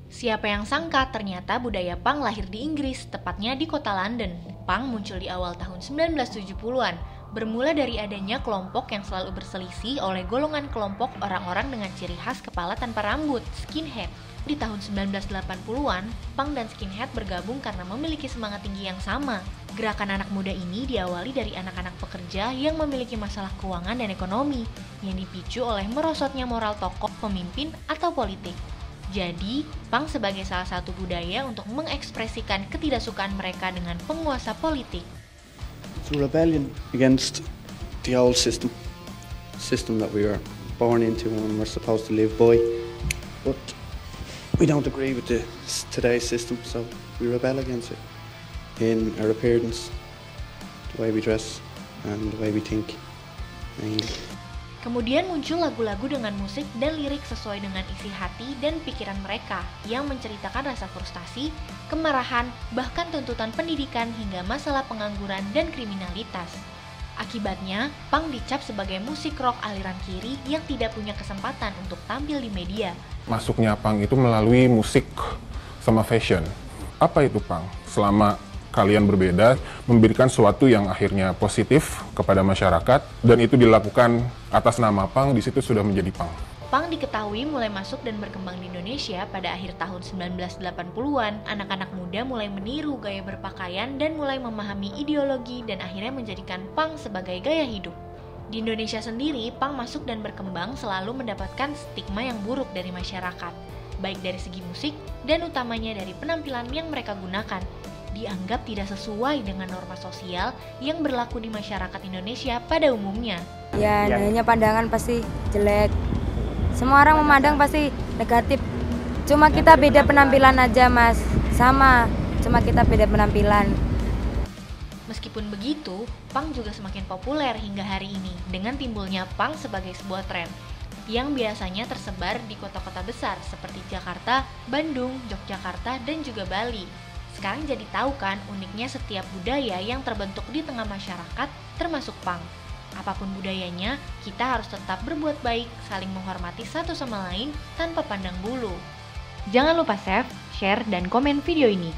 Siapa yang sangka ternyata budaya punk lahir di Inggris, tepatnya di kota London. Punk muncul di awal tahun 1970-an, bermula dari adanya kelompok yang selalu berselisih oleh golongan kelompok orang-orang dengan ciri khas kepala tanpa rambut, skinhead. Di tahun 1980-an, punk dan skinhead bergabung karena memiliki semangat tinggi yang sama. Gerakan anak muda ini diawali dari anak-anak pekerja yang memiliki masalah keuangan dan ekonomi, yang dipicu oleh merosotnya moral tokoh, pemimpin, atau politik. Jadi, punk sebagai salah satu budaya untuk mengekspresikan ketidaksukaan mereka dengan penguasa politik. It's a rebellion against the old system that we were born into and we're supposed to live by. But we don't agree with today's system, so we rebel against it in our appearance, the way we dress, and the way we think. Kemudian muncul lagu-lagu dengan musik dan lirik sesuai dengan isi hati dan pikiran mereka yang menceritakan rasa frustasi, kemarahan, bahkan tuntutan pendidikan hingga masalah pengangguran dan kriminalitas. Akibatnya, punk dicap sebagai musik rock aliran kiri yang tidak punya kesempatan untuk tampil di media. Masuknya punk itu melalui musik sama fashion. Apa itu punk? Selama kalian berbeda, memberikan sesuatu yang akhirnya positif kepada masyarakat, dan itu dilakukan atas nama punk, di situ sudah menjadi punk. Punk diketahui mulai masuk dan berkembang di Indonesia pada akhir tahun 1980-an. Anak-anak muda mulai meniru gaya berpakaian dan mulai memahami ideologi dan akhirnya menjadikan punk sebagai gaya hidup. Di Indonesia sendiri, punk masuk dan berkembang selalu mendapatkan stigma yang buruk dari masyarakat, baik dari segi musik dan utamanya dari penampilan yang mereka gunakan. Dianggap tidak sesuai dengan norma sosial yang berlaku di masyarakat Indonesia pada umumnya. Ya, namanya pandangan pasti jelek. Semua orang memandang pasti negatif. Cuma kita beda penampilan aja, Mas. Sama, cuma kita beda penampilan. Meskipun begitu, punk juga semakin populer hingga hari ini dengan timbulnya punk sebagai sebuah tren yang biasanya tersebar di kota-kota besar seperti Jakarta, Bandung, Yogyakarta, dan juga Bali. Sekarang jadi tahu kan uniknya setiap budaya yang terbentuk di tengah masyarakat termasuk punk. Apapun budayanya, kita harus tetap berbuat baik, saling menghormati satu sama lain tanpa pandang bulu. Jangan lupa save, share, dan komen video ini.